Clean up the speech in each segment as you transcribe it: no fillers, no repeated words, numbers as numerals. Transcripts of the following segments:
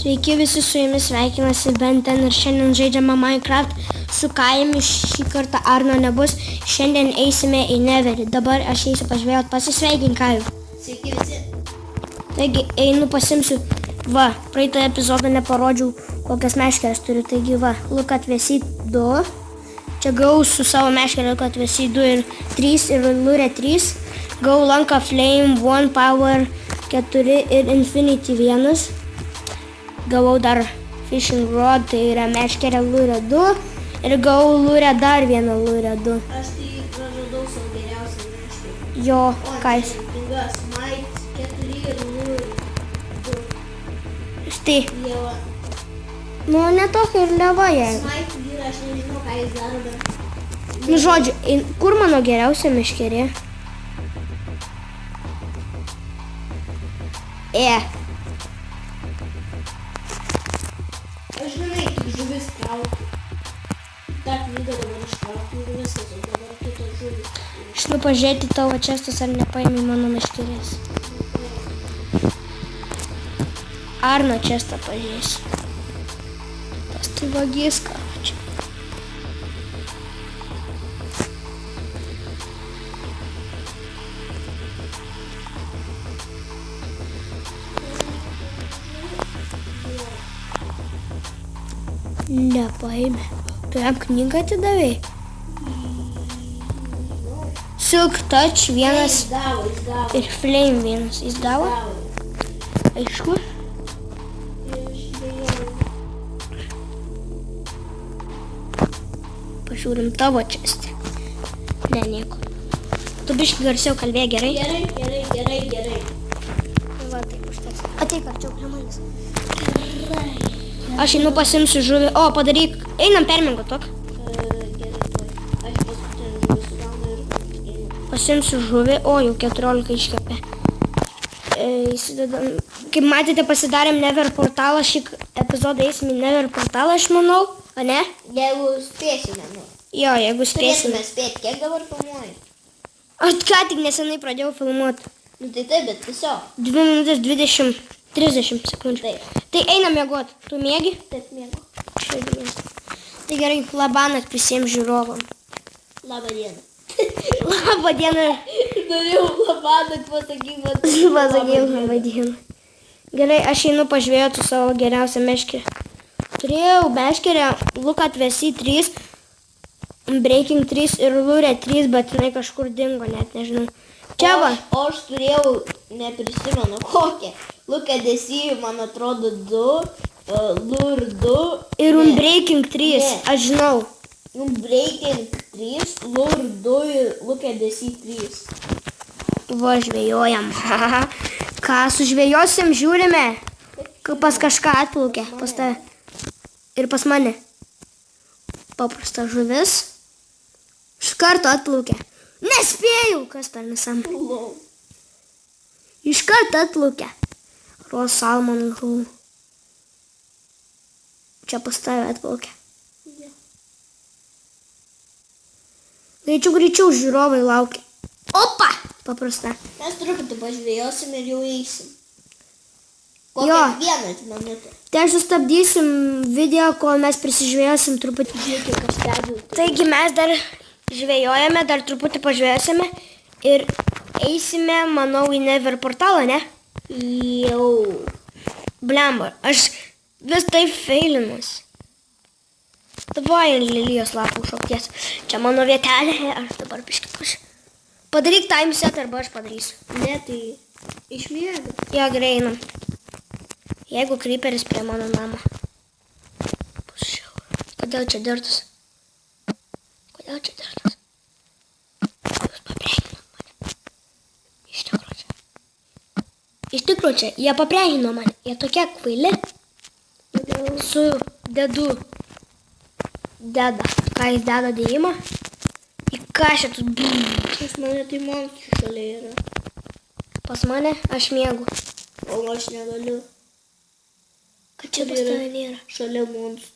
Sveiki visi, su jumis sveikinasi Benten ir šiandien žaidžiame Minecraft su Kajumi. Šį kartą Arno nebus. Šiandien eisime į Neverį. Dabar aš eisiu pažvėjot, pasisveikink Kaju. Sveiki visi. Taigi einu pasimsiu. Va, praeitą epizodą neparodžiau, kokias meškeres turiu. Taigi va, look at VC 2. Čia gau su savo meškerė look at VC 2 ir 3 ir lure 3. Gau lanka flame 1 power 4 ir infinity 1. Gavau dar fishing rod, tai yra meškerė lure 2 ir gavau lure dar vieną lure 2. Aš tai pražadau savo geriausią meškerį. Jo, kais. Smite 4 ir lure 2. Štai, Lieva. nu netokia ir leva jeigu. Smite vyra, aš nežinau, ką jis daro, bet... Nu žodžiu, kur mano geriausia meškerė? Aš žinai, kaip žuvis traukiu. Dar knyga dabar ištraukiu ir viskas, o dabar kitos žuvis. Aš nu pažiūrėti tavo čestas, ar nepaėmė mano meškerės. Arno čestą pažiūrėsiu. Tas tai vagis, ką čia. Nepaėmė. Tu jam knygą atidavai? Silk Touch vienas Jis gavo. ir Flame vienas. Jis gavo? Aišku. Aš dėjau. Pažiūrim tavo čestį. Ne, nieko. Tu biškai garsiau kalbėjai, gerai? Gerai. Va, taip užteks. Ateik arčiau prie manęs. Aš einu pasimsiu žuvį. O, padaryk. Einam permiegotok. Gerai, tuoj. Aš paskutinį žuvis sugaunu ir einu. Pasimsiu žuvį. O, jau 14 iškepė. Įsidedam. Kaip matėte, pasidarėm Never portalą. Šį epizodą eisim į Never portalą, aš manau. O ne? Jeigu spėsime, nu. Jo, jeigu Turėsime spėsime. spėti, kiek dabar filmuoji. Aš ką tik nesenai pradėjau filmuoti. Nu tai taip, bet tiesiog. 2 minutės 30 sekundžių. Taip. Tai einam miegot. Tu miegi? Taip mėgo. Tai gerai, labanakt visiems žiūrovam. Labą dieną. Labą dieną. Norėjau labanakt pasakyti, bet... Pasakiau, labą dieną. Gerai, aš einu pažvėjoti su savo geriausią meškerę. Turėjau meškerę look at VC 3, breaking 3 ir lure 3, bet jinai kažkur dingo, net nežinau. Čia va. O aš turėjau, neprisimenu kokią. Look at the sea, man atrodo 2, lure 2. Ir breaking 3, Ne. aš žinau. Breaking 3, lure 2 ir look at the sea 3. Va, žvėjojam. Ką sužvėjosim, žiūrime. Pas kažką atplaukė, pas tave. Ir pas mane. Paprasta žuvis. Iš karto atplaukė. Nespėjau, kas per nesam. Iš karto atplaukė. Raw salmon žuvų. Čia pas tave atplaukė. Greičiau žiūrovai laukia. Opa! Paprasta. Mes truputį pažvėjosim ir jau eisim. Jo. Kokią vieną minutę. Tai aš sustabdysim video, kol mes prisižvėjosim truputį. Žiūrėkit, aš stebiu. Taigi mes dar žvėjojame, dar truputį pažvėjosime ir eisime, manau, į Never portalą, ne? Jau. Blemba, aš vis taip feilinuos. Davai ant lilijos lapų šokties. Čia mano vietelė, aš dabar piškipusiu. Padaryk timeset arba aš padarysiu. Ne, tai išmiega. Jo, gerai einam. Jeigu creeperis prie mano namo. Kodėl čia dirtas? Jūs papreikino mane. Iš tikrųjų čia. Jie papreikino mane. Jie tokie kvaili. Su dedu. Deda. Ką jis deda dėjimą? Į ką šitus? Pas mane tai monstrų šalia yra. Pas mane aš miegu. O aš negaliu. Kad čia pas tave nėra. Šalia monstrų.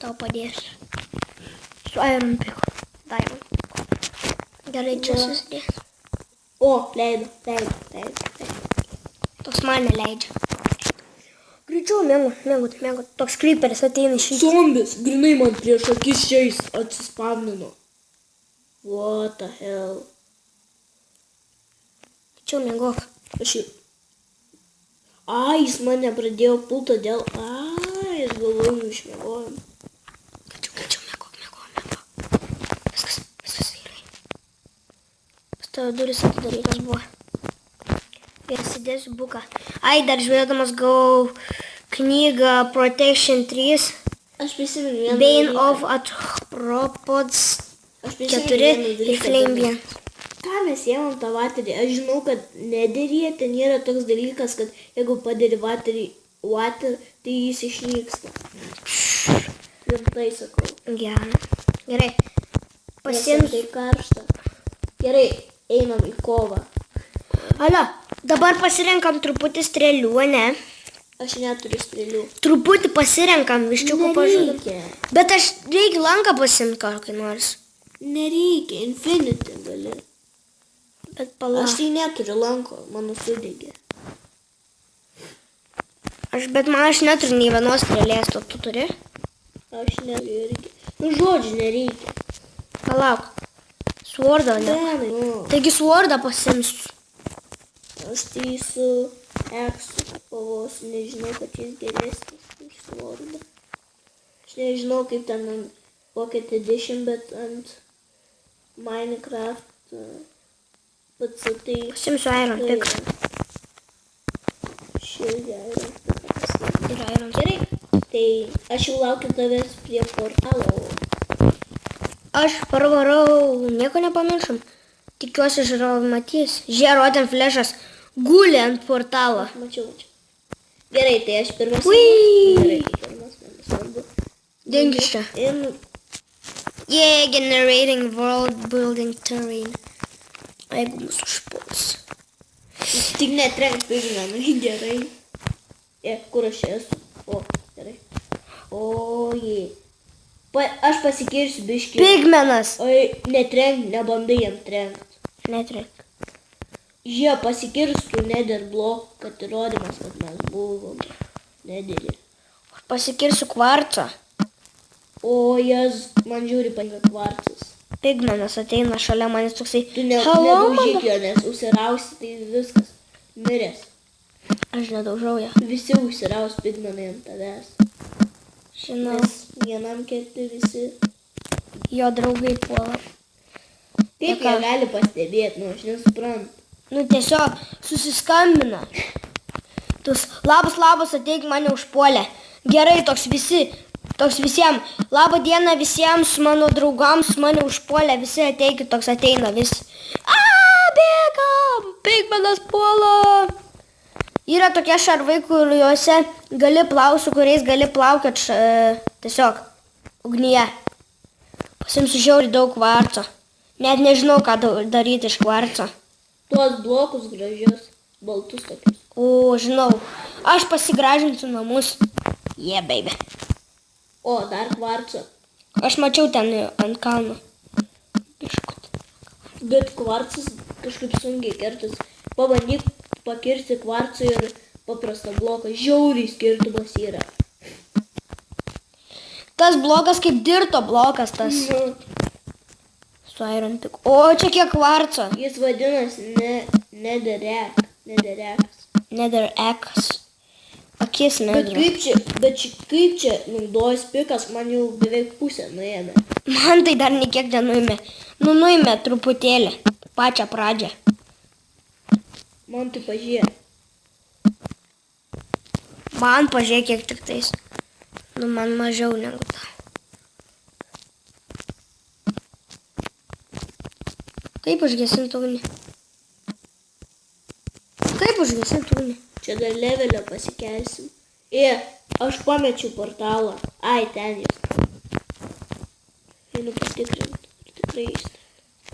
Tau padėsiu. Su Iron Pick. Diamond. Gerai, čia susidės. O, leido. Tos man neleidžia. Greičiau, mėgut. Toks creeperis ateina iš ryto. Zombis, grinai man prieš akis šiais atsispavnino. What the hell? Greičiau, mėgok. Aš jį... Ai, jis mane pradėjo pult, todėl... Ai, jis galvoju, išmėgojom. Greičiau, mėgok. Viskas gerai. Pas tavo duris atidarytas buvo. Ir sėdėsiu buką. Ai, dar žiūrėdamas gavau knygą Protection 3. Aš prisimenu vieną Bane of Arthropods 4 ir Flame 1. Ką mes ėmėm tą vaterį? Aš žinau, kad nederyje ten yra toks dalykas, kad jeigu padari water, tai jis išnyksta. Rimtai sakau. Gerai. Nes Pasiimsiu. tai karšta. Gerai, einam į kovą. Alio, dabar pasirenkam truputį strėlių, ne? Aš neturiu strėlių. Truputį pasirenkam, viščiukų pažadam. Nereikia. Bet reikia lanką pasimti kokį nors. Nereikia, Infinity gali. Bet palauk. Aš tai neturiu lanko, mano sudegė. Bet man aš neturiu nei vienos strėlės, tu turi? Aš neturiu irgi. Nu, žodžiu, nereikia. Palauk. Swordą, ne? Benai, nu. Taigi swordą pasimsiu. Aš tai su Eksu kovosiu, nežinau, kad jis geresnis už Swordą. Aš nežinau, kaip ten ant Pocket Edition, bet ant Minecraft PC tai... Pasimsiu Iron Pick. Šilgi Iron Pick. Ir Iron Pick. Gerai, tai aš jau laukiu tavęs prie portalo. Aš parvarau, nieko nepamiršom. Tikiuosi, žiūrovai matys. Rodėm flešas guli ant portalo. Mačiau. Gerai, tai aš pirmas. Ui. Gerai, pirmas, man svarbu. Dink iš čia. Yeah, generating world building terrain. Jeigu mus užpuls. Tik netrenk pigmenų, gerai. Kur aš esu? O, gerai. O, jei. Aš pasikirsiu biškį. Pigmenas. Oi, netrenk, nebandai jam trenkt. Netrenk. Jie pasikirstų nether blok, kad įrodymas, kad mes buvom netherį. Aš pasikirsiu kvarcą. O, jas, man žiūri patinka kvarcas. Pigmenas ateina šalia manęs toksai. Tu nedaužyk jo, nes užsirausi, tai viskas. Miręs. Aš nedaužau ją. Visi užsiraus pigmenai ant tavęs. Žinau. Nes vienam kerti visi. Jo draugai puola. Kaip jie gali pastebėti, nu aš nesuprantu. Nu tiesiog susiskambina. Labas, ateik mane užpuolė. Gerai, toks visiems. Labą dieną visiems mano draugams mane užpuolė. Visi ateikit, toks ateina visi. Bėgam! Pigmenas puola! Yra tokie šarvai, kuriuose su kuriais gali plaukiot tiesiog ugnyje. Pasimsiu žiauriai daug kvarco. Net nežinau, ką daryti iš kvarco. Tuos blokus gražius, baltus tokius. O, žinau. Aš pasigražinsiu namus. Yeah, baby. O, dar kvarco. Aš mačiau ten ant kalno. Biškut. Bet kvarcas kažkaip sunkiai kertas. Pabandyk pakirsti kvarcą ir paprastą bloką. Žiauriai skirtumas yra. Tas blokas kaip dirto blokas tas. Su Iron Pick. O, čia kiek kvarco. Jis vadinasi Nether-X. Akis Bet nether. kaip čia naudojas pikas, man jau beveik pusę nuėmė. Man tai dar niekiek nenuėmė. Nuėmė truputėlį. Pačią pradžią. Man tai pažiūrė. Man pažiūrė kiek tik tais. Nu, man mažiau negu tau. Kaip užgesinti ugnį? Čia dar levelio pasikelsim. Aš pamečiau portalą. Ai, ten jis. Einu patikrinti. Tikrai jis.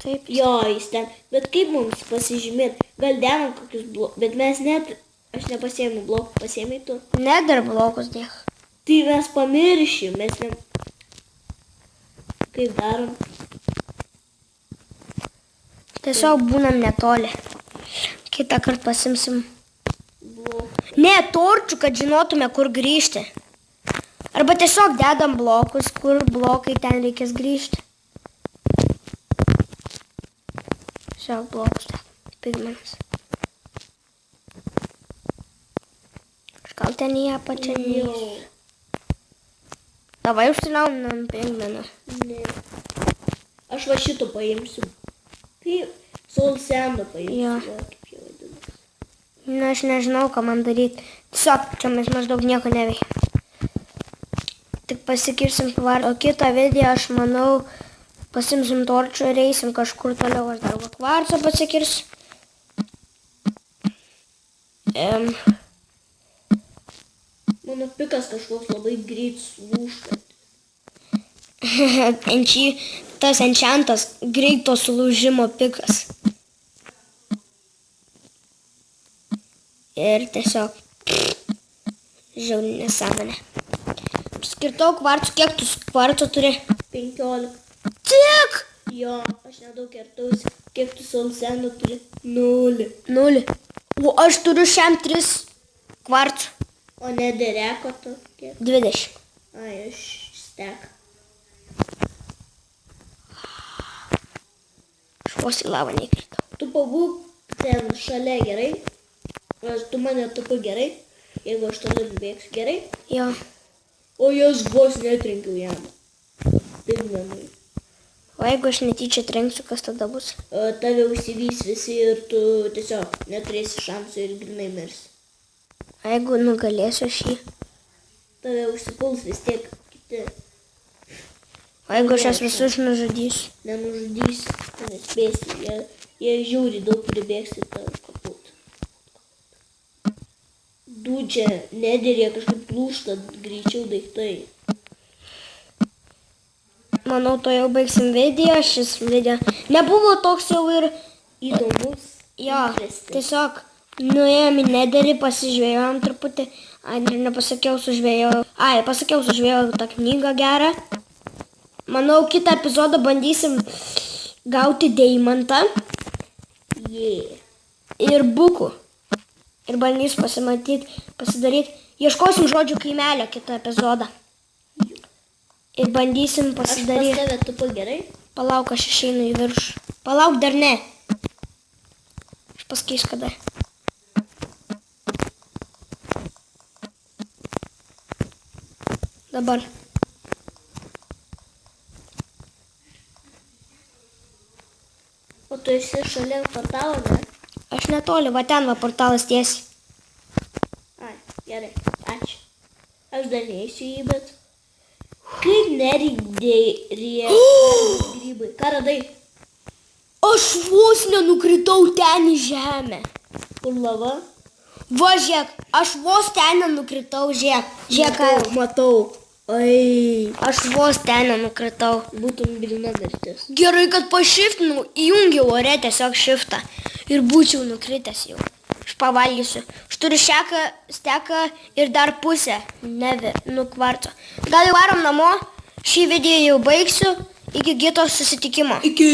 Taip. Jo, jis ten. Bet kaip mums pasižymėti? Gal denam kokius blokus. Bet mes net... Aš nepasiėmiau blokų. Pasiėmei tu? Nether blokus dėk. Tai mes pamiršim. Mes ne... Kaip darom? Tiesiog būnam netoli. Kitą kartą pasimsim. Blokų. Ne, torčių, kad žinotume, kur grįžti. Arba tiesiog dedam blokus, kur blokai ten reikės grįžti. Tiesiog blokus dedam. Pigmenas. Aš gal ten į apačią neįsiu. Davai užsiliaunam pigmeną. Ne. Aš va šito paimsiu. Kaip Soul Sando paimsiu. Jo. Va, kaip jie vadinasi. Na, aš nežinau, ką man daryti. Tiesiog, čia mes maždaug nieko neveikia. Tik pasikirsim kvartą. O kitą video, aš manau, pasimsim torčių ir eisim kažkur toliau. Aš dar kvartą pasikirsiu. Mano pikas kažkoks labai greit sulūžta. Tas enchantas greito sulūžimo pikas. Ir tiesiog žiauri nesąmonė. Skirtau kvarcų, kiek tu kvarcų turi? 15. Tik! Jo, aš nedaug kertausi. Kiek tu Soul Sando turi? 0. 0. O aš turiu šiam 3 kvarcų. O ne dereko to kiek? 20. Ai, aš steką. Aš vos į lavą neįkritau. Tu pabūk ten šalia gerai. Tu mane tupu gerai. Jeigu aš toli nubėgsiu gerai. Jo. O jos vos netrenkiau jam. Pigmenui. O jeigu aš netyčia trenksiu, kas tada bus? Tave užsivys visi ir tu tiesiog neturėsi šansų ir grinai mirsi. O jeigu nugalėsiu aš jį? Tave užsipuls vis tiek kiti. O jeigu aš jas visus nužudysiu? Nenužudysi, tu nespėsi. Jie žiūri daug pribėgs ir tave kaput. Čia nederė kažkaip lūžta greičiau daiktai. Manau, to jau baigsim video. Šis video nebuvo toks jau ir Įdomus. jo, tiesiog nuėjom į nederį, pasižvėjom truputį. Ai, nepasakiau, sužvėjau. Ai, pasakiau, sužvėjau tą knygą gerą. Manau, kitą epizodą bandysim gauti deimantą ir bukų. Ir bandysim pasidaryti. Ieškosim žodžių kaimelio kitą epizodą. Ir bandysim Aš pasidaryti. pas tave tupu gerai. Palauk, aš išeinu į viršų. Palauk, dar ne. Aš pasakysiu kada. Dabar. O tu esi šalia portalo, ne? Aš netoli, va ten va portalas tiesiai. Ai, gerai, ačiū. Aš dar neįsiu jį, bet... Kaip neridėrė grybai? Ką radai? Aš vos nenukritau ten į žemę. Kur lava? Va, žiūrėk, aš vos ten nenukritau, žiūrėk. Žiūrėk, ką jau. Matau. Ai. Aš vos ten nenukritau. Būtum bilna mirtis. Gerai, kad pašiftinau, įjungiau ore tiesiog šiftą. Ir būčiau nukritęs jau. Aš pavalgysiu. Aš turiu steką ir dar pusę. Kvarco. Gal jau varom namo. Šį video jau baigsiu. Iki kito susitikimo. Iki.